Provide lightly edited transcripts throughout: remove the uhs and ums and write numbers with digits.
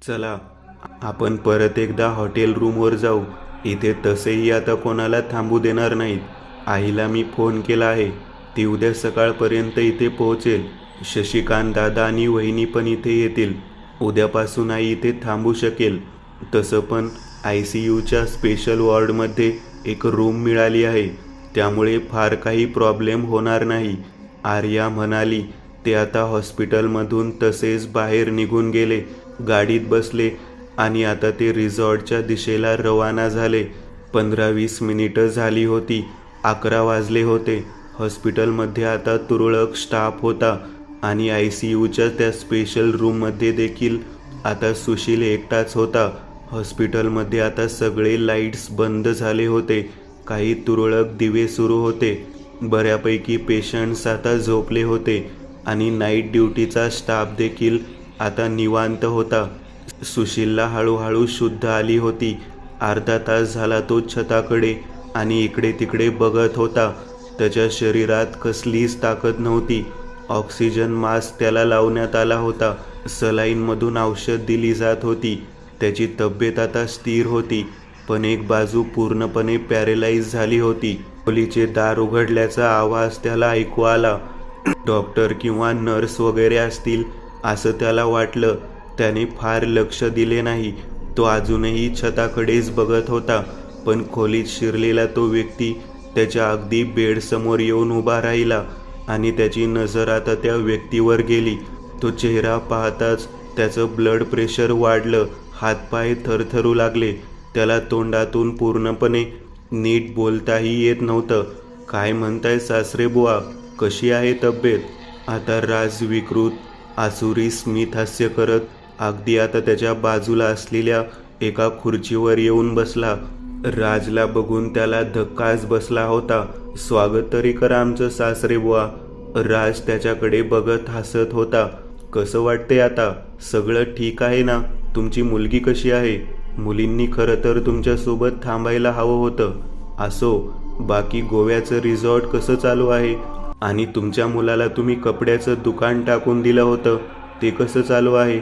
चला आपण परत एकदा हॉटेल रूमवर जाऊ. इथे तसेही आता कोणाला थांबू देणार नाहीत. आईला मी फोन केला आहे, ती उद्या सकाळपर्यंत इथे पोहोचेल. शशिकांत दादा आणि वहिनी पण इथे येतील. उद्यापासून आई इथे थांबू शकेल. तसं पण ICUच्या स्पेशल वॉर्डमध्ये एक रूम मिळाली आहे, त्यामुळे फार काही प्रॉब्लेम होणार नाही. आर्या म्हणाली. ते आता हॉस्पिटलमधून तसेच बाहेर निघून गेले, गाडीत बसले आणि आता ते रिसॉर्टच्या दिशेला रवाना झाले. 15-20 मिनिटं झाली होती. 11 वाजले होते. हॉस्पिटलमध्ये आता तुरळक स्टाफ होता आणि ICUच्या त्या स्पेशल रूममध्ये देखील आता सुशील एकटाच होता. हॉस्पिटलमध्ये आता सगळे लाईट्स बंद झाले होते. काही तुरळक दिवे सुरू होते. बऱ्यापैकी पेशंट्स आता झोपले होते आणि नाईट ड्युटीचा स्टाफ देखील आता निवांत होता. सुशीलला हळूहळू शुद्ध आली होती. अर्धा तास झाला तो छताकडे आणि इकडे तिकडे बघत होता. त्याच्या शरीरात कसलीच ताकद नव्हती. ऑक्सिजन मास्क त्याला लावण्यात आला होता. सलाईनमधून औषध दिली जात होती. त्याची तब्येत आता स्थिर होती, पण एक बाजू पूर्णपणे पॅरेलाइज झाली होती. खोलीचे दार उघडल्याचा आवाज त्याला ऐकू आला. डॉक्टर किंवा नर्स वगैरे असतील असं त्याला वाटलं. त्याने फार लक्ष दिले नाही. तो अजूनही छताकडेच बघत होता, पण खोलीत शिरलेला तो व्यक्ती त्याच्या अगदी बेडसमोर येऊन उभा राहिला आणि त्याची नजर आता त्या व्यक्तीवर गेली. तो चेहरा पाहताच त्याचं ब्लड प्रेशर वाढलं. हातपाय थरथरू लागले. त्याला तोंडातून पूर्णपणे नीट बोलताही येत नव्हतं. काय म्हणताय सासरे बुवा, कशी आहे तब्येत? आता राज विकृत आसुरी स्मित हास्य करत अगदी आता त्याच्या बाजूला असलेल्या एका खुर्चीवर येऊन बसला. राजला बघून त्याला धक्काच बसला होता. स्वागत तरी करा आमचं सासरे बुवा. राज त्याच्याकडे बघत हसत होता. कसं वाटते आता? सगळं ठीक आहे ना? तुमची मुलगी कशी आहे? मुलींनी खरं तर तुमच्यासोबत थांबायला हवं होतं. असो, बाकी गोव्याचं रिसॉर्ट कसं चालू आहे? आणि तुमच्या मुलाला तुम्ही कपड्याचं दुकान टाकून दिलं होतं, ते कसं चालू आहे?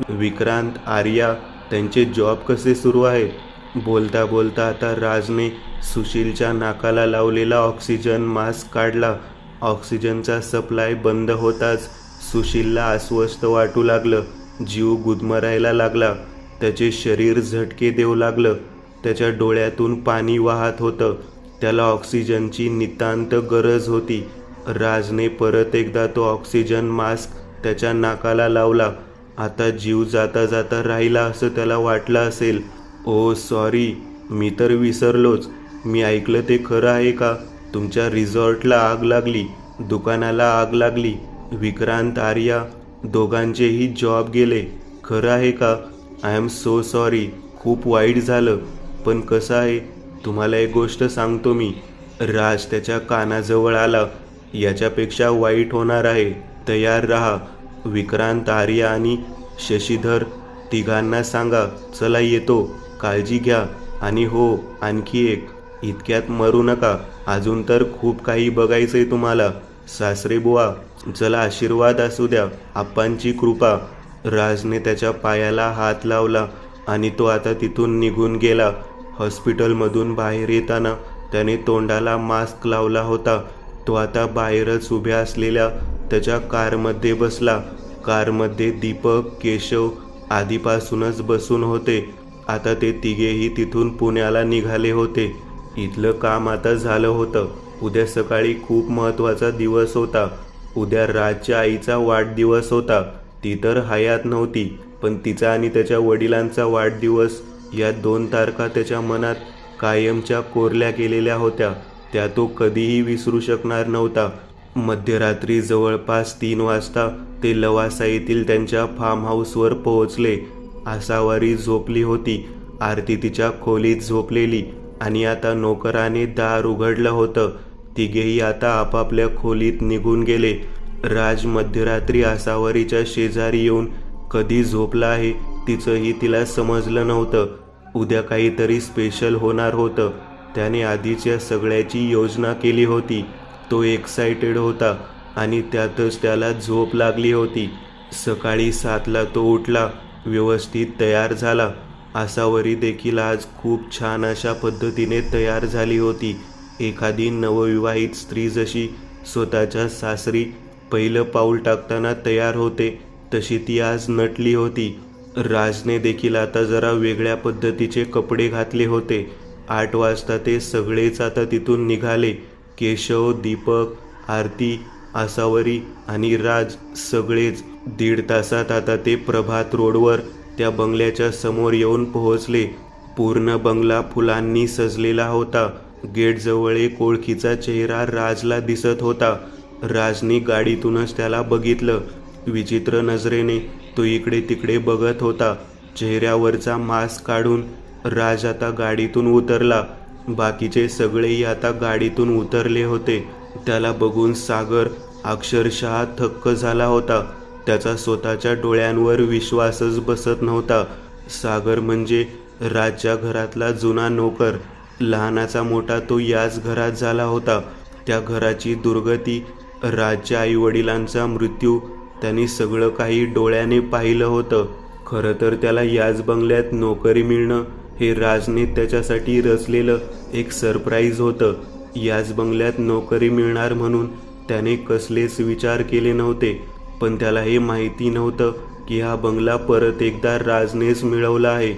विक्रांत, आर्या, त्यांचे जॉब कसे सुरू आहेत? बोलता बोलता आता राजने सुशीलच्या नाकाला लावलेला ऑक्सिजन मास्क काढला. ऑक्सिजनचा सप्लाय बंद होताच सुशीलला अस्वस्थ वाटू लागलं. जीव गुदमरायला लागला. त्याचे शरीर झटके देऊ लागलं. त्याच्या डोळ्यातून पाणी वाहत होतं. त्याला ऑक्सिजनची नितांत गरज होती. राजने परत एकदा तो ऑक्सिजन मास्क त्याच्या नाकाला लावला. आता जीव जाता जाता राहिला असं त्याला वाटलं असेल. ओ सॉरी, मी तर विसरलोच. मी ऐकलं ते खरं आहे का? तुमच्या रिसॉर्टला आग लागली, दुकानाला आग लागली. विक्रांत, आर्या दोघांचेही जॉब गेले. खरं आहे का? I am so sorry. खूप वाईट झालं. पण कसं आहे, तुम्हाला एक गोष्ट सांगतो मी. राज त्याच्या कानाजवळ आला. याच्यापेक्षा वाईट होणार आहे, तयार राहा. विक्रांत, आर्या आणि शशीधर तिघांना सांगा, चला येतो, काळजी घ्या. आणि हो, आणखी एक, इतक्यात मरू नका. अजून तर खूप काही बघायचंय तुम्हाला. सासरे बुवा, चला आशीर्वाद असू द्या, आप्पांची कृपा. राजने त्याच्या पायाला हात लावला आणि तो आता तिथून निघून गेला. हॉस्पिटलमधून बाहेर येताना त्याने तोंडाला मास्क लावला होता. तो आता बाहेरच उभ्या असलेल्या त्याच्या कारमध्ये बसला. कारमध्ये दीपक, केशव आधीपासूनच बसून होते. आता ते तिघेही तिथून पुण्याला निघाले होते. इथलं काम आता झालं होतं. उद्या सकाळी खूप महत्त्वाचा दिवस होता. उद्या राजच्या आईचा वाढदिवस होता. ती तर हयात नव्हती, पण तिचा आणि त्याच्या वडिलांचा वाढदिवस या 2 तारखा त्याच्या मनात कायमच्या कोरल्या गेलेल्या होत्या. त्या तो कधीही विसरू शकणार नव्हता. मध्यरात्री जवळपास 3 वाजता ते लवासा येथील त्यांच्या फार्म हाऊसवर पोहोचले. आसावरी झोपली होती. आरती तिच्या खोलीत झोपलेली आणि आता नोकराने दार उघडलं होतं. तिघेही आता आपापल्या खोलीत निघून गेले. राज मध्यरात्री आसावरीच्या शेजारी येऊन कधी झोपला आहे तिचंही तिला समजलं नव्हतं. उद्या काहीतरी स्पेशल होणार होतं. त्याने आधीच्या सगळ्याची योजना केली होती. तो एक्साइटेड होता आणि त्यातच त्याला झोप लागली होती. सकाळी 7ला तो उठला व्यवस्थित तयार झाला. आसावरी देखील आज खूप छान अशा पद्धतीने तयार झाली होती. एखादी नवविवाहित स्त्री जशी स्वतःच्या सासरी पहिलं पाऊल टाकताना तयार होते तशी ती आज नटली होती. राजने देखील आता जरा वेगळ्या पद्धतीचे कपडे घातले होते. 8 वाजता ते सगळेच आता तिथून निघाले. केशव, दीपक, आरती, आसावरी आणि राज सगळेच 1.5 तासात आता ते प्रभात रोडवर त्या बंगल्याच्या समोर येऊन पोहोचले. पूर्ण बंगला फुलांनी सजलेला होता. गेटजवळ एक ओळखीचा चेहरा राजला दिसत होता. राजने गाडीतूनच त्याला बघितलं. विचित्र नजरेने तो इकडे तिकडे बघत होता. चेहऱ्यावरचा मास्क काढून राज आता गाडीतून उतरला. बाकीचे सगळेही आता गाडीतून उतरले होते. त्याला बघून सागर अक्षरशः थक्क झाला होता. त्याचा स्वतःच्या डोळ्यांवर विश्वासच बसत नव्हता. सागर म्हणजे राजच्या घरातला जुना नोकर. लहानाचा मोठा तो याच घरात झाला होता. त्या घराची दुर्गती, राजच्या आईवडिलांचा मृत्यू, त्यांनी सगळं काही डोळ्याने पाहिलं होतं. खरं तर त्याला याच बंगल्यात नोकरी मिळणं हे राजने त्याच्यासाठी रचलेलं एक सरप्राईज होतं. याच बंगल्यात नोकरी मिळणार म्हणून त्याने कसलेच विचार केले नव्हते. पण त्याला हे माहिती नव्हतं की हा बंगला परत एकदा राजनेच मिळवला आहे.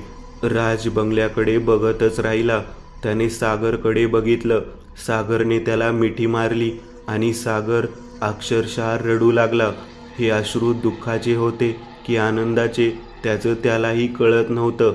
राज बंगल्याकडे बघतच राहिला. त्याने सागरकडे बघितलं. सागरने त्याला मिठी मारली आणि सागर अक्षरशः रडू लागला. हे अश्रू दुःखाचे होते की आनंदाचे त्याचं त्यालाही कळत नव्हतं.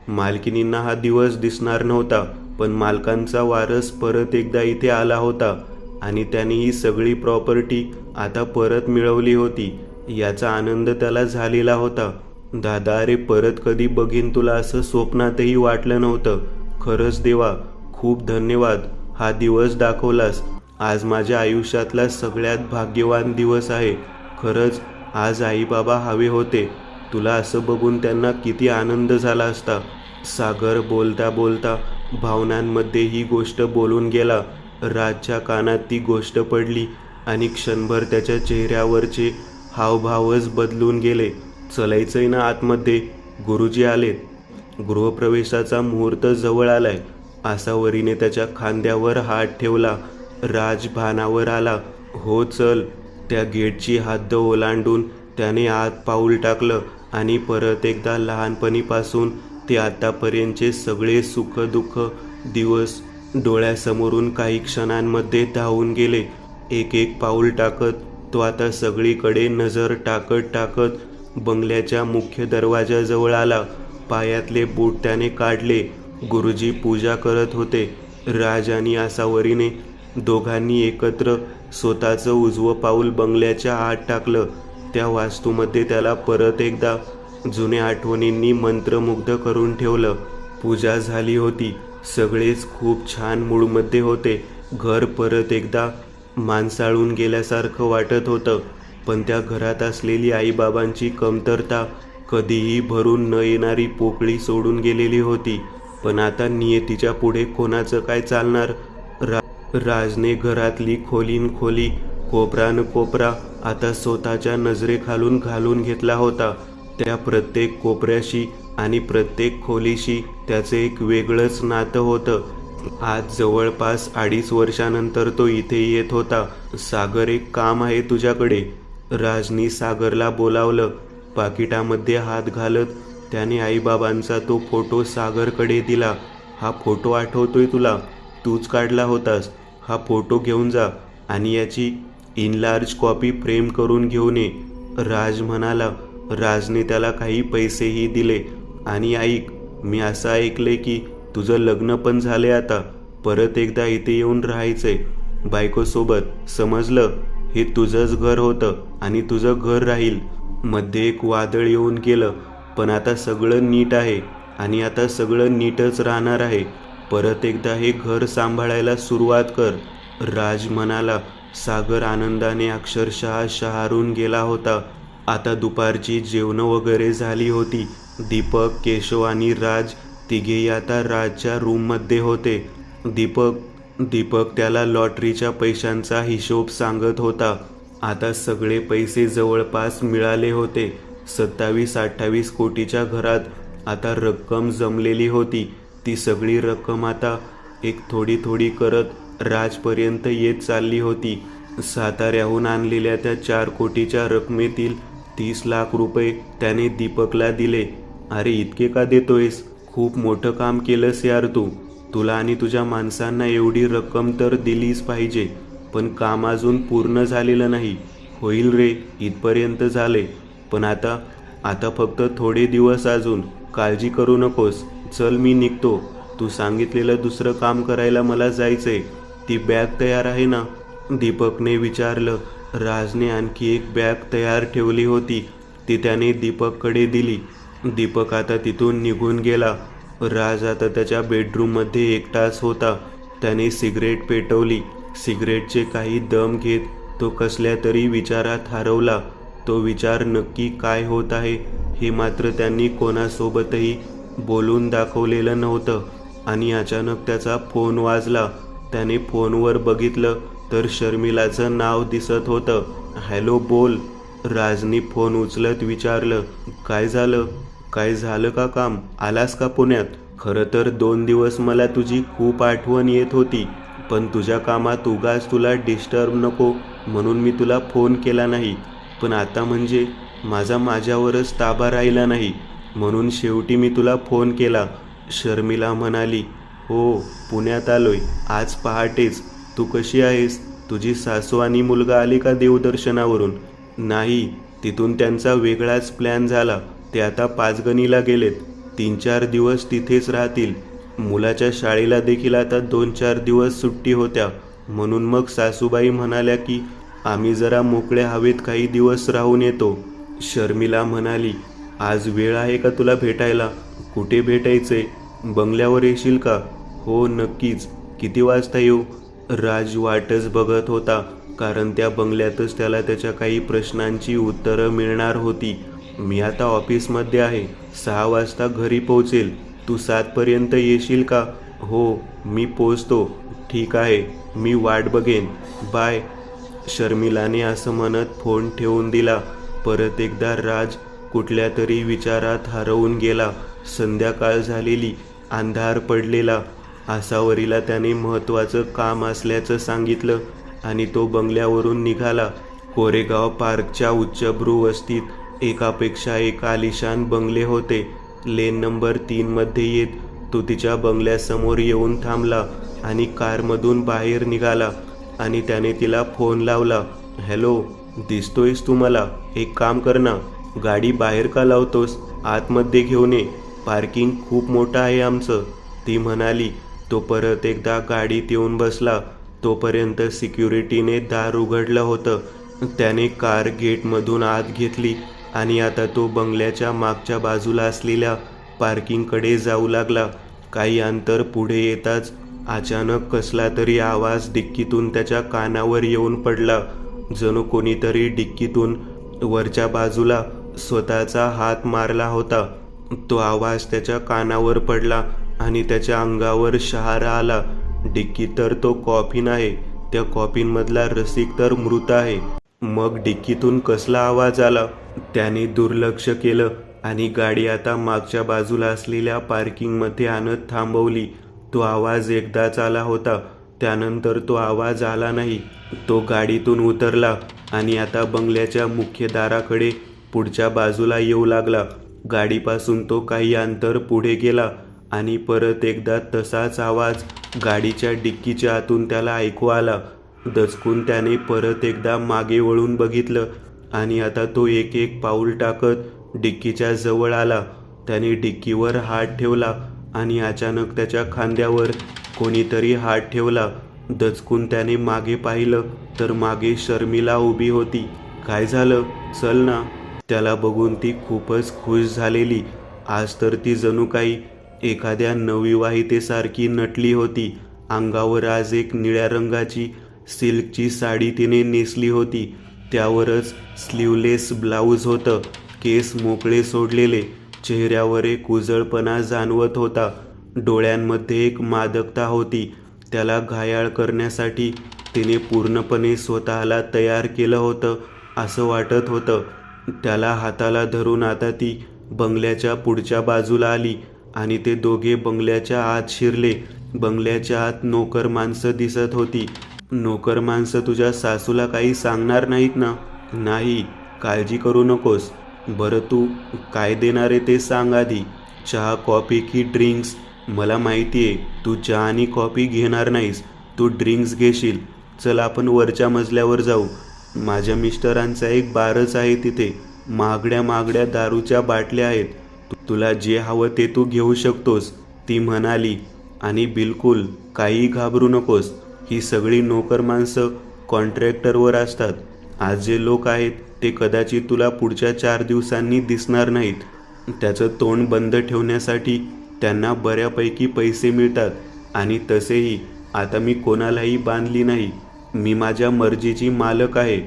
मालकिनींना हा दिवस दिसणार नव्हता, पण मालकांचा वारस परत एकदा इथे आला होता आणि त्याने ही सगळी प्रॉपर्टी आता परत मिळवली होती. याचा आनंद त्याला झालेला होता. दादा, अरे परत कधी बघीन तुला असं स्वप्नातही वाटलं नव्हतं. खरंच देवा, खूप धन्यवाद. हा दिवस दाखवलास. आज माझ्या आयुष्यातला सगळ्यात भाग्यवान दिवस आहे. खरंच आज आई बाबा हवे होते. तुला असं बघून त्यांना किती आनंद झाला असता. सागर बोलता बोलता भावनांमध्ये ही गोष्ट बोलून गेला. राजच्या कानात ती गोष्ट पडली आणि क्षणभर त्याच्या चेहऱ्यावरचे हावभावच बदलून गेले. चलायचंय ना आतमध्ये, गुरुजी आलेत. गृहप्रवेशाचा मुहूर्त जवळ आलाय. आसावरीने त्याच्या खांद्यावर हात ठेवला. राज भानावर आला. हो चल. त्या गेटची हद्द ओलांडून त्याने आत पाऊल टाकलं आणि परत एकदा लहानपणीपासून ते आतापर्यंतचे सगळे सुख-दुःख दिवस डोळ्यासमोरून काही क्षणांमध्ये धावून गेले. एक एक पाऊल टाकत तो आता सगळीकडे नजर टाकत बंगल्याच्या मुख्य दरवाजाजवळ आला. पायातले बूट त्याने काढले. गुरुजी पूजा करत होते. राज आणि आसावरीने दोघांनी एकत्र स्वतःचं उजवं पाऊल बंगल्याच्या आत टाकलं. त्या वास्तूमध्ये त्याला परत एकदा जुन्या आठवणींनी मंत्रमुग्ध करून ठेवलं. पूजा झाली होती. सगळेच खूप छान मूडमध्ये होते. घर परत एकदा माणसाळून गेल्यासारखं वाटत होतं. पण त्या घरात असलेली आईबाबांची कमतरता, कधीही भरून न येणारी पोकळी सोडून गेलेली होती. पण आता नियतीच्या पुढे कोणाचं काय चालणार? राजने घरातली खोलीन खोली, कोपरान कोपरा आता स्वतःच्या नजरेखालून घालून घेतला होता. त्या प्रत्येक कोपऱ्याशी आणि प्रत्येक खोलीशी त्याचं एक वेगळंच नातं होतं. आज जवळपास 2.5 वर्षानंतर तो इथे येत होता. सागर, एक काम आहे तुझ्याकडे. राजनी सागरला बोलावलं. पाकिटामध्ये हात घालत त्याने आईबाबांचा तो फोटो सागरकडे दिला. हा फोटो आठवतोय तुला? तूच काढला होतास. हा फोटो घेऊन जा आणि याची इनलार्ज कॉपी फ्रेम करून घेऊन ये, राज म्हणाला. राजने त्याला काही पैसेही दिले. आणि ऐक, मी असं ऐकलंय की तुझं लग्न पण झालंय आता. परत एकदा इथे येऊन राहायचंय बायकोसोबत, समजलं? हे तुझंच घर होतं आणि तुझं घर राहील. मध्ये एक वादळ येऊन गेलं, पण आता सगळं नीट आहे आणि आता सगळं नीटच राहणार आहे. परत एकदा हे घर सांभाळायला सुरुवात कर, राज म्हणाला. सागर आनंदाने अक्षरशः शहारून गेला होता. आता दुपारची जेवणं वगैरे झाली होती. दीपक, केशव आणि राज तिघेही आता राजच्या रूममध्ये होते. दीपक त्याला लॉटरीच्या पैशांचा हिशोब सांगत होता. आता सगळे पैसे जवळपास मिळाले होते. 27-28 कोटीच्या घरात आता रक्कम जमलेली होती. ती सगळी रक्कम आता एक थोडी थोडी करत राजपर्यंत येत चालली होती. साताऱ्याहून आणलेल्या त्या 4 कोटीच्या रकमेतील 30 लाख रुपये त्याने दीपकला दिले. अरे इतके का देतोयस? खूप मोठं काम केलंस यार तू. तुला आणि तुझ्या माणसांना एवढी रक्कम तर दिलीच पाहिजे, पण काम अजून पूर्ण झालेलं नाही. होईल रे, इथपर्यंत झाले, पण आता फक्त थोडे दिवस अजून. काळजी करू नकोस. चल मी निघतो. तू सांगितलेलं दुसरं काम करायला मला जायचंय. ती बॅग तयार आहे ना? दीपकने विचारलं. राजने आणखी एक बॅग तयार ठेवली होती. ती त्याने दीपककडे दिली. दीपक आता तिथून निघून गेला. राज आता त्याच्या बेडरूममध्ये एकटाच होता. त्याने सिगरेट पेटवली. सिगरेटचे काही दम घेत तो कसल्या तरी विचारात हरवला. तो विचार नक्की काय होत आहे हे मात्र त्यांनी कोणासोबतही बोलून दाखवलेलं नव्हतं. आणि अचानक त्याचा फोन वाजला. त्याने फोनवर बघितलं तर शर्मिलाचं नाव दिसत होतं. हॅलो, बोल. राजनी फोन उचलत विचारलं. काय झालं? काय झालं का काम? आलास का पुण्यात? खरं तर 2 दिवस मला तुझी खूप आठवण येत होती, पण तुझ्या कामात उगाच तुला डिस्टर्ब नको म्हणून मी तुला फोन केला नाही. पण आता म्हणजे माझ्यावरच ताबा राहिला नाही, म्हणून शेवटी मी तुला फोन केला. शर्मिला म्हणाली. हो, पुण्यात आलोय आज पहाटेच. तू कशी आहेस? तुझी सासू आणि मुलगा आले का देवदर्शनावरून? नाही, तिथून त्यांचा वेगळाच प्लॅन झाला. ते आता पाचगणीला गेलेत. 3-4 दिवस तिथेच राहतील. मुलाच्या शाळेला देखील आता 2-4 दिवस सुट्टी होत्या, म्हणून मग सासूबाई म्हणाल्या की आम्ही जरा मोकळ्या हवेत काही दिवस राहून येतो. शर्मिला म्हणाली. आज वेळ आहे का तुला भेटायला? कुठे भेटायचे? बंगल्यावर येशील का? हो नक्कीच. किती वाजता येऊ? राज वाटच बघत होता, कारण त्या बंगल्यातच त्याला त्याच्या काही प्रश्नांची उत्तरं मिळणार होती. मी आता ऑफिसमध्ये आहे. 6 वाजता घरी पोहोचेल. तू 7 पर्यंत येशील का? हो, मी पोचतो. ठीक आहे, मी वाट बघेन. बाय. शर्मिलाने असं म्हणत फोन ठेवून दिला. परत एकदा राज कुठल्या तरी विचारात हरवून गेला. संध्याकाळ झालेली. अंधार पडलेला. आसावरीला त्याने महत्त्वाचं काम असल्याचं सांगितलं आणि तो बंगल्यावरून निघाला. कोरेगाव पार्कच्या उच्चभ्रू वस्तीत एकापेक्षा एक आलिशान बंगले होते. लेन नंबर 3 मध्ये येत तो तिच्या बंगल्यासमोर येऊन थांबला आणि कारमधून बाहेर निघाला आणि त्याने तिला फोन लावला. हॅलो, दिसतोयस तू मला? एक काम कर ना, गाडी बाहेर का लावतोस? आतमध्ये घेऊन ये. पार्किंग खूप मोठं आहे आमचं. ती म्हणाली. तो परत एकदा गाडीत येऊन बसला. तोपर्यंत सिक्युरिटीने दार उघडलं होतं. त्याने कार गेटमधून आत घेतली आणि आता तो बंगल्याच्या मागच्या बाजूला असलेल्या पार्किंगकडे जाऊ लागला. काही अंतर पुढे येताच अचानक कसला तरी आवाज डिक्कीतून त्याच्या कानावर येऊन पडला. जणू कोणीतरी डिक्कीतून वरच्या बाजूला स्वतःचा हात मारला होता. तो आवाज त्याच्या कानावर पडला आणि त्याच्या अंगावर शहारा आला. डिक्कीत तर तो कॉफिन आहे. त्या कॉफिनमधला रसिक तर मृत आहे. मग डिक्कीतून कसला आवाज आला? त्याने दुर्लक्ष केलं आणि गाडी आता मागच्या बाजूला असलेल्या पार्किंगमध्ये आणत थांबवली. तो आवाज एकदाच आला होता. त्यानंतर तो आवाज आला नाही. तो गाडीतून उतरला आणि आता बंगल्याच्या मुख्य दाराकडे पुढच्या बाजूला येऊ लागला. गाडीपासून तो काही अंतर पुढे गेला आणि परत एकदा तसाच आवाज गाडीच्या डिक्कीच्या आतून त्याला ऐकू आला. दचकून त्याने परत एकदा मागे वळून बघितलं आणि आता तो एक एक पाऊल टाकत डिक्कीच्या जवळ आला. त्याने डिक्कीवर हात ठेवला आणि अचानक त्याच्या खांद्यावर कोणीतरी हात ठेवला. दचकून त्याने मागे पाहिलं तर मागे शर्मिला उभी होती. काय झालं? चल ना. त्याला बघून ती खूपच खुश झालेली. आज तर ती जणू काही एखाद्या नवविवाहितेसारखी नटली होती. अंगावर आज एक निळ्या रंगाची सिल्कची साडी तिने नेसली होती. त्यावरच स्लीवलेस ब्लाऊज होतं. केस मोकळे सोडलेले. चेहऱ्यावर एक उजळपणा जाणवत होता. डोळ्यांमध्ये एक मादकता होती. त्याला घायाळ करण्यासाठी तिने पूर्णपणे स्वतःला तयार केलं होतं असं वाटत होतं. त्याला हाताला धरून आता ती बंगल्याच्या पुढच्या बाजूला आली आणि ते दोघे बंगल्याच्या आत शिरले. बंगल्याच्या आत नोकर माणसं दिसत होती. नोकर माणसं तुझ्या सासूला काही सांगणार नाहीत ना? नाही, काळजी करू नकोस. बरं तू काय देणार आहे ते सांग आधी. चहा, कॉफी की ड्रिंक्स? मला माहिती आहे तू चहा आणि कॉफी घेणार नाहीस, तू ड्रिंक्स घेशील. चल आपण वरच्या मजल्यावर जाऊ. माझ्या मिस्टरांचा एक बारच आहे तिथे. महागड्या महागड्या दारूच्या बाटल्या आहेत. तुला जे हवं ते तू घेऊ शकतोस, ती म्हणाली. आणि बिलकुल काही घाबरू नकोस. ही सगळी नोकर माणसं कॉन्ट्रॅक्टरवर असतात. आज जे लोक आहेत ते कदाचित तुला पुढच्या 4 दिवसांनी दिसणार नाहीत. त्याचं तोंड बंद ठेवण्यासाठी त्यांना बऱ्यापैकी पैसे मिळतात. आणि तसेही आता मी कोणालाही बांधली नाही. मी माझ्या मर्जीची मालक आहे.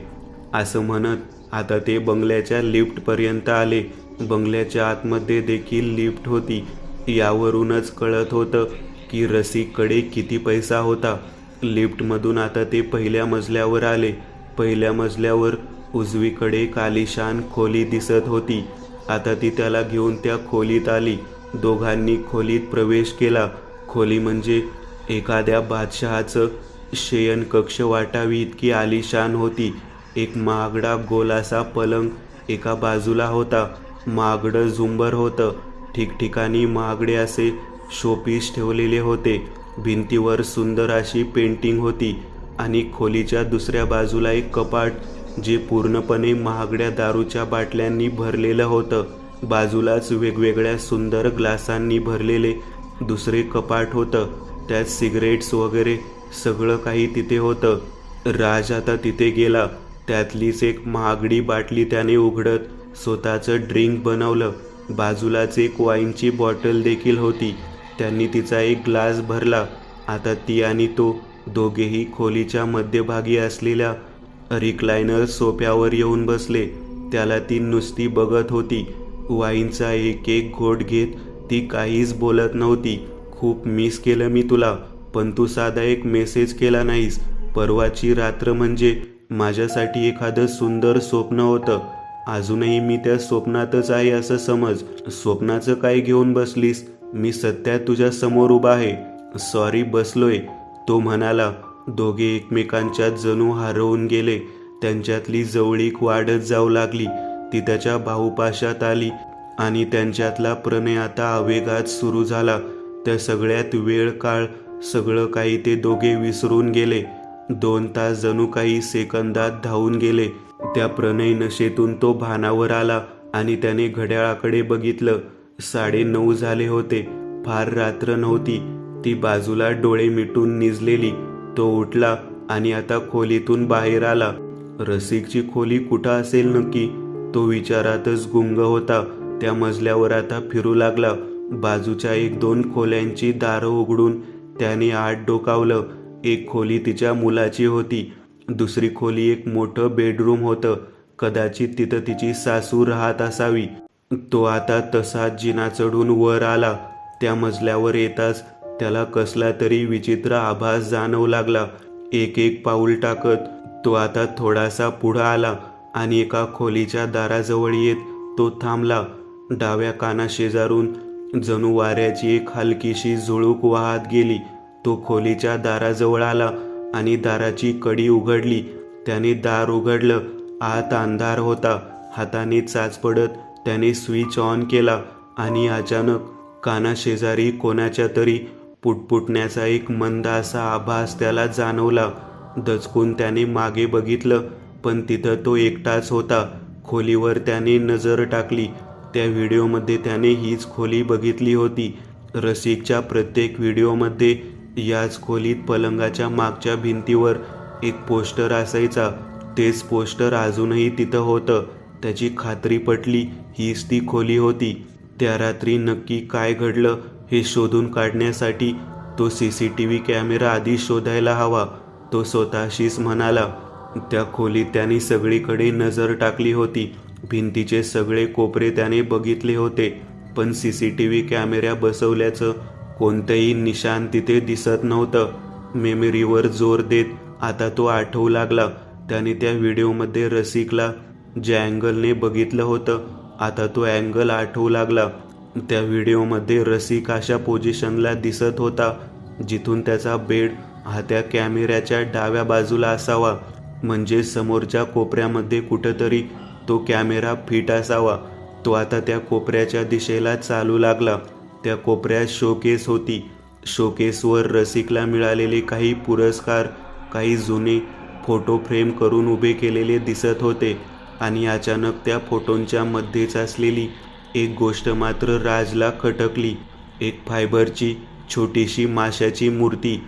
असं म्हणत आता ते बंगल्याच्या लिफ्टपर्यंत आले. बंगल्याच्या आतमध्ये देखील लिफ्ट होती. यावरूनच कळत होतं की रसिककडे किती पैसा होता. लिफ्टमधून आता ते पहिल्या मजल्यावर आले. पहिल्या मजल्यावर उजवीकडे एक आलिशान खोली दिसत होती. आता ती त्याला घेऊन त्या खोलीत आली. दोघांनी खोलीत प्रवेश केला. खोली म्हणजे एखाद्या बादशहाचं शयनकक्ष वाटावी इतकी आलिशान होती. एक महागडा गोल असा पलंग एका बाजूला होता. महागडं झुंबर होतं. ठिकठिकाणी महागडे असे शोपीस ठेवलेले होते. भिंतीवर सुंदर अशी पेंटिंग होती. आणि खोलीच्या दुसऱ्या बाजूला एक कपाट जे पूर्णपणे महागड्या दारूच्या बाटल्यांनी भरलेलं होतं. बाजूलाच वेगवेगळ्या सुंदर ग्लासांनी भरलेले दुसरे कपाट होतं. त्यात सिगरेट्स वगैरे सगळं काही तिथे होतं. राज आता तिथे गेला. त्यातलीच एक महागडी बाटली त्याने उघडत स्वतःचं ड्रिंक बनवलं. बाजूलाच एक वाईनची बॉटल देखील होती. त्यांनी तिचा एक ग्लास भरला. आता ती आणि तो दोघेही खोलीच्या मध्यभागी असलेल्या रिक्लायनर सोफ्यावर येऊन बसले. त्याला ती नुसती बघत होती. वाईनचा एक एक घोट घेत ती काहीच बोलत नव्हती. खूप मिस केलं मी तुला, पण तू साधा एक मेसेज केला नाहीस. परवाची रात्र म्हणजे माझ्यासाठी एखादं सुंदर स्वप्न होतं. अजूनही मी त्या स्वप्नातच आहे असं समज. स्वप्नाचं काय घेऊन बसलीस? मी सत्यात तुझ्या समोर उभा आहे. सॉरी, बसलोय, तो म्हणाला. दोघे एकमेकांच्यात जणू हरवून गेले. त्यांच्यातली जवळीक वाढत जाऊ लागली. ती त्याच्या बाहुपाशात आली आणि त्यांच्यातला प्रणय आता आवेगात सुरू झाला. त्या सगळ्यात वेळ काळ सगळं काही ते दोघे विसरून गेले. 2 तास जणू काही सेकंदात धावून गेले. त्या प्रणय नशेतून तो भानावर आला आणि त्याने घड्याळाकडे बघितलं. 9:30 झाले होते. फार रात्र नव्हती. ती बाजूला डोळे मिटून निजलेली. तो उठला आणि आता खोलीतून बाहेर आला. रसिकची खोली कुठं असेल नक्की? तो विचारातच गुंग होता. त्या मजल्यावर आता फिरू लागला. बाजूच्या 1-2 खोल्यांची दारं उघडून त्याने आत डोकावलं. एक खोली तिच्या मुलाची होती. दुसरी खोली एक मोठं बेडरूम होतं. कदाचित तिथं तिची सासू राहत असावी. तो आता तसाच जिना चढून वर आला. त्या मजल्यावर येताच त्याला कसला तरी विचित्र आभास जाणवू लागला. एक एक पाऊल टाकत तो आता थोडासा पुढं आला आणि एका खोलीच्या दाराजवळ येत तो थांबला. डाव्या कानाशेजारून जणू वाऱ्याची एक हलकीशी झुळूक वाहत गेली. तो खोलीच्या दाराजवळ आला आणि दाराची कडी उघडली. त्याने दार उघडलं. आत अंधार होता. हाताने चाच पडत त्याने स्विच ऑन केला आणि अचानक कानाशेजारी कोणाच्या तरी पुटपुटण्याचा एक मंद असा आभास त्याला जाणवला. दचकून त्याने मागे बघितलं, पण तिथं तो एकटाच होता. खोलीवर त्याने नजर टाकली. त्या व्हिडिओमध्ये त्याने हीच खोली बघितली होती. रसिकच्या प्रत्येक व्हिडिओमध्ये याच खोलीत पलंगाच्या मागच्या भिंतीवर एक पोस्टर असायचा. तेच पोस्टर अजूनही तिथं होतं. त्याची खात्री पटली हीच ती खोली होती. त्या रात्री नक्की काय घडलं हे शोधून काढण्यासाठी तो CCTV कॅमेरा आधी शोधायला हवा, तो स्वतःशीच म्हणाला. त्या खोलीत त्याने सगळीकडे नजर टाकली होती. भिंतीचे सगळे कोपरे त्याने बघितले होते, पण CCTV कॅमेरा बसवल्याचं कोणतंही निशाण तिथे दिसत नव्हतं. मेमरीवर जोर देत आता तो आठवू लागला. त्याने त्या व्हिडिओमध्ये रसिकला ज्या अँगलने बघितलं होतं आता तो अँगल आठवू लागला. त्या व्हिडिओमध्ये रसिक अशा पोझिशनला दिसत होता जिथून त्याचा बेड हा त्या कॅमेऱ्याच्या डाव्या बाजूला असावा, म्हणजे समोरच्या कोपऱ्यामध्ये कुठंतरी तो कॅमेरा फिट असावा. तो आता त्या कोपऱ्याच्या दिशेला चालू लागला. त्या कोपऱ्यात शोकेस होती. शोकेसवर रसिकला मिळालेले काही पुरस्कार, काही जुने फोटो फ्रेम करून उभे केलेले दिसत होते. आणि अचानक त्या फोटोंच्या मध्येच असलेली एक गोष्ट मात्र राजला खटकली. एक फायबरची छोटीशी माशाची मूर्ती.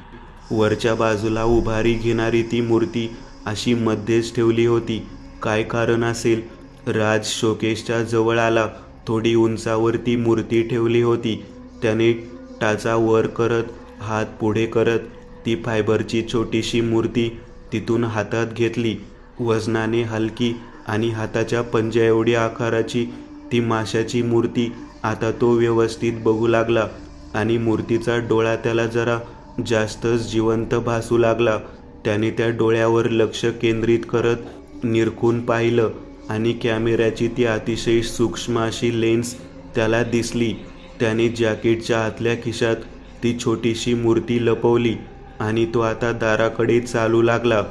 वरच्या बाजूला उभारी घेणारी ती मूर्ती अशी मध्येच ठेवली होती. काय कारण असेल? राज शोकेसच्या जवळ आला. थोडी उंचावर ती मूर्ती ठेवली होती. त्याने टाचा वर करत, हात पुढे करत ती फायबरची छोटीशी मूर्ती तिथून हातात घेतली. वजनाने हलकी आणि हाताच्या पंजा एवढी आकाराची ती माशाची मूर्ती. आता तो व्यवस्थित बघू लागला आणि मूर्तीचा डोळा त्याला जरा जास्तच जिवंत भासू लागला. त्याने त्या डोळ्यावर लक्ष केंद्रित करत निरखून पाहिलं आणि कॅमेऱ्याची ती अतिशय सूक्ष्म अशी लेन्स त्याला दिसली. त्याने जॅकेटच्या आतल्या खिशात ती छोटीशी मूर्ती लपवली आणि तो आता दाराकडे चालू लागला.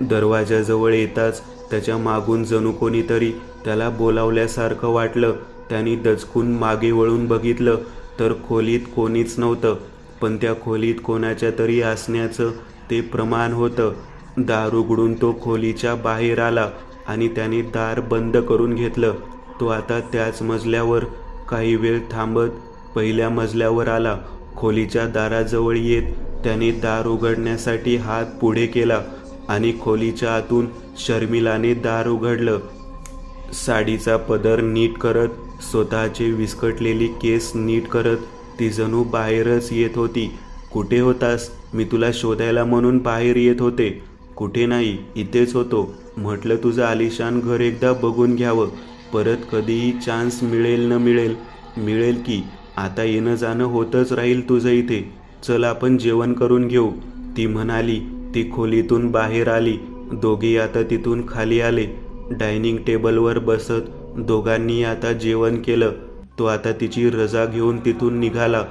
दरवाजाजवळ येताच त्याच्या मागून जणू कोणीतरी त्याला बोलावल्यासारखं वाटलं. त्याने दचकून मागे वळून बघितलं तर खोलीत कोणीच नव्हतं, पण त्या खोलीत कोणाच्या तरी असण्याचं ते प्रमाण होतं. दार उघडून तो खोलीच्या बाहेर आला आणि त्याने दार बंद करून घेतलं. तो आता त्याच मजल्यावर काही वेळ थांबत पहिल्या मजल्यावर आला. खोलीच्या दाराजवळ येत त्याने दार उघडण्यासाठी हात पुढे केला आणि खोलीच्या आतून शर्मिलाने दार उघडलं. साडीचा पदर नीट करत, स्वतःचे विस्कटलेली केस नीट करत ती जणू बाहेरच येत होती. कुठे होतास? मी तुला शोधायला म्हणून बाहेर येत होते. कुठे नाही, इथेच होतो. म्हटलं तुझं आलिशान घर एकदा बघून घ्यावं. परत कधीही चान्स मिळेल न मिळेल. मिळेल की. आता येणं जाणं होतच राहील तुझं इथे. चल आपण जेवण करून घेऊ, ती म्हणाली. ती खोलीतून बाहेर आली. दोघे आता तिथून खाली आले. डायनिंग टेबलवर बसत दोघांनी आता जेवण केलं. तो आता तिची रजा घेऊन तिथून निघाला.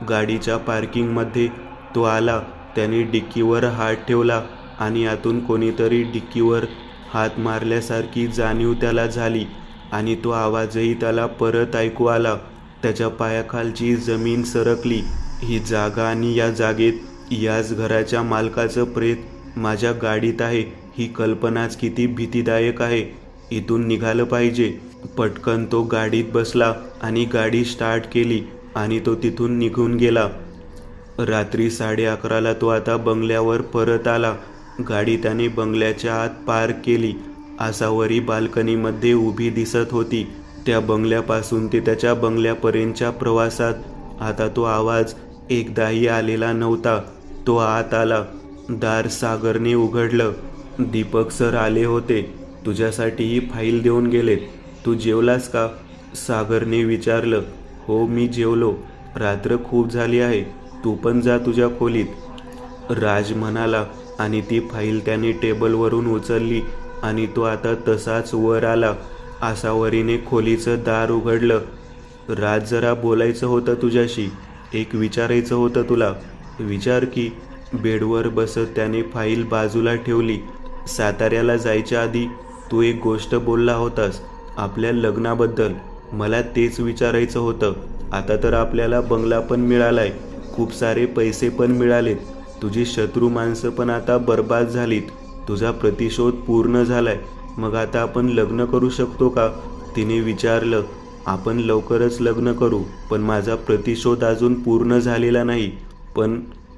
गाडीच्या पार्किंगमध्ये तो आला. त्याने डिक्कीवर हात ठेवला आणि आतून कोणीतरी डिक्कीवर हात मारल्यासारखी जाणीव त्याला झाली आणि तो आवाजही त्याला परत ऐकू आला. त्याच्या पायाखालची जमीन सरकली. ही जागा आणि या जागेत याच घराच्या मालकाचं प्रेत माझ्या गाडीत आहे, ही कल्पनाच किती भीतीदायक आहे. इथून निघालं पाहिजे. पटकन तो गाडीत बसला आणि गाडी स्टार्ट केली आणि तो तिथून निघून गेला. रात्री 11:30ला तो आता बंगल्यावर परत आला. गाडी त्याने बंगल्याच्या आत पार्क केली. आसावरी बाल्कनीमध्ये उभी दिसत होती. त्या बंगल्यापासून ते त्याच्या बंगल्यापर्यंतच्या प्रवासात आता तो आवाज एकदाही आलेला नव्हता. तो आत आला. दार सागरने उघडलं. दीपक सर आले होते. तुझ्यासाठी ही फाईल देऊन गेलेत. तू जेवलास का? सागरने विचारलं. हो, मी जेवलो. रात्र खूप झाली आहे. तू पण जा तुझ्या खोलीत, राज म्हणाला आणि ती फाईल त्याने टेबलवरून उचलली आणि तो आता तसाच वर आला. आसावरीने खोलीचं दार उघडलं. राज, जरा बोलायचं होतं तुझ्याशी. एक विचारायचं होतं तुला. विचार की. बेडवर बसत त्याने फाईल बाजूला ठेवली. साताऱ्याला जायच्या आधी तू एक गोष्ट बोलला होतास, आपल्या लग्नाबद्दल. मला तेच विचारायचं होतं. आता तर आपल्याला बंगला पण मिळालाय, खूप सारे पैसे पण मिळालेत. तुझी शत्रू माणसं पण आता बर्बाद झालीत. तुझा प्रतिशोध पूर्ण झालाय. मग आता आपण लग्न करू शकतो का? तिने विचारलं. आपण लवकरच लग्न करू, पण माझा प्रतिशोध अजून पूर्ण झालेला नाही.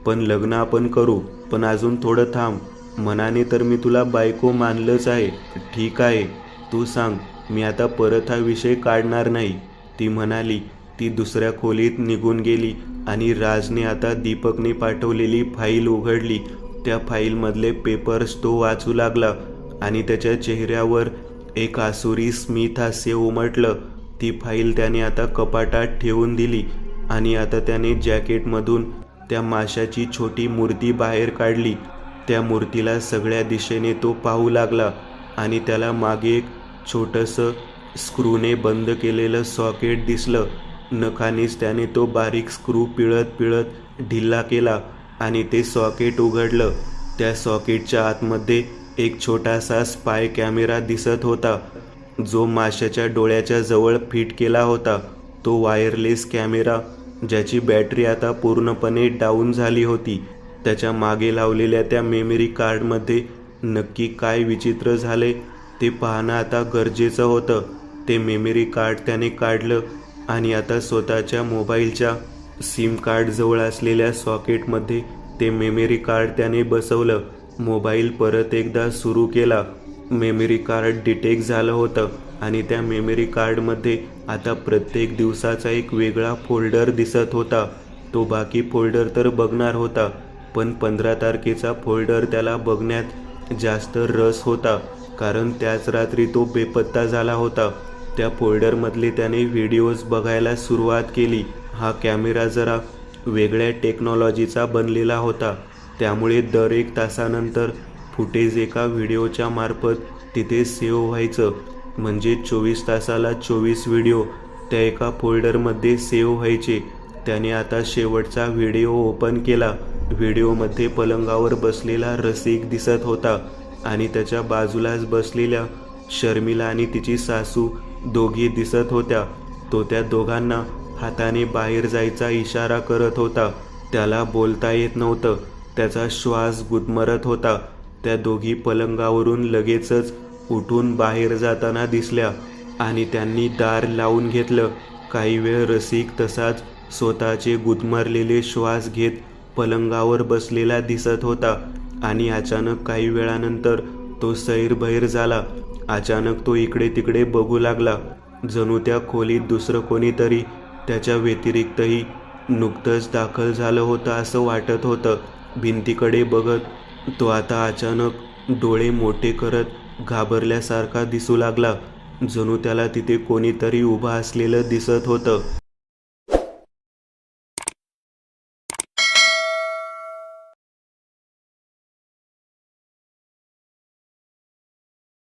पण लग्न आपण करू, पण अजून थोडं थांब. मनाने तर मी तुला बायको मानलंच आहे. ठीक आहे, तू सांग. मी आता परत हा विषय काढणार नाही, ती म्हणाली. ती दुसऱ्या खोलीत निघून गेली आणि राजने आता दीपकने पाठवलेली फाईल उघडली. त्या फाईलमधले पेपर्स तो वाचू लागला आणि त्याच्या चेहऱ्यावर एक आसुरी स्मित हास्य उमटलं. ती फाईल त्याने आता कपाटात ठेवून दिली आणि आता त्याने जॅकेटमधून त्या माशाची छोटी मूर्ती बाहेर काढली. त्या मूर्तीला सगळ्या दिशेने तो पाहू लागला. आणि त्याला मागे एक छोटंसं स्क्रूने बंद केलेलं सॉकेट दिसलं. नखानेच त्याने तो बारीक स्क्रू पिळत पिळत ढिला केला आणि ते सॉकेट उघडलं. त्या सॉकेटच्या आतमध्ये एक छोटासा स्पाय कॅमेरा दिसत होता, जो माशाच्या डोळ्याच्या जवळ फिट केला होता. तो वायरलेस कॅमेरा, ज्याची बॅटरी आता पूर्णपणे डाऊन झाली होती. त्याच्या मागे लावलेल्या त्या मेमरी कार्डमध्ये नक्की काय विचित्र झाले ते पाहणं आता गरजेचं होतं. ते मेमरी कार्ड त्याने काढलं आणि आता स्वतःच्या मोबाईलच्या सिम कार्डजवळ असलेल्या सॉकेटमध्ये ते मेमरी कार्ड त्याने बसवलं. मोबाईल परत एकदा सुरू केला. मेमरी कार्ड डिटेक्ट झालं होतं आणि त्या मेमरी कार्डमध्ये आता प्रत्येक दिवसाचा एक वेगळा फोल्डर दिसत होता. तो बाकी फोल्डर तर बघणार होता, पण 15 तारखेचा फोल्डर त्याला बघण्यात जास्त रस होता, कारण त्याच रात्री तो बेपत्ता झाला होता. त्या फोल्डरमधले त्याने व्हिडिओज बघायला सुरुवात केली. हा कॅमेरा जरा वेगळ्या टेक्नॉलॉजीचा बनलेला होता, त्यामुळे दर 1 तासानंतर फुटेज एका व्हिडिओच्या मार्फत तिथे सेव्ह व्हायचं. म्हणजे 24 तासाला 24 व्हिडिओ त्या एका फोल्डरमध्ये सेव्ह व्हायचे. त्याने आता शेवटचा व्हिडिओ ओपन केला. व्हिडिओमध्ये पलंगावर बसलेला रसिक दिसत होता आणि त्याच्या बाजूलाच बसलेल्या शर्मिला आणि तिची सासू दोघी दिसत होत्या. तो त्या दोघांना हाताने बाहेर जायचा इशारा करत होता. त्याला बोलता येत नव्हतं. त्याचा श्वास गुदमरत होता. त्या दोघी पलंगावरून लगेचच उठून बाहेर जाताना दिसल्या आणि त्यांनी दार लावून घेतलं. काही वेळ रसिक तसाच स्वतःचे गुदमरलेले श्वास घेत पलंगावर बसलेला दिसत होता आणि अचानक काही वेळानंतर तो सैरभैर झाला. अचानक तो इकडे तिकडे बघू लागला, जणू त्या खोलीत दुसरं कोणीतरी त्याच्या व्यतिरिक्तही नुकतंच दाखल झालं होतं असं वाटत होतं. भिंतीकडे बघत तो आता अचानक डोळे मोठे करत घाबरल्यासारखा दिसू लागला, जणू त्याला तिथे कोणीतरी उभं असलेलं दिसत होतं.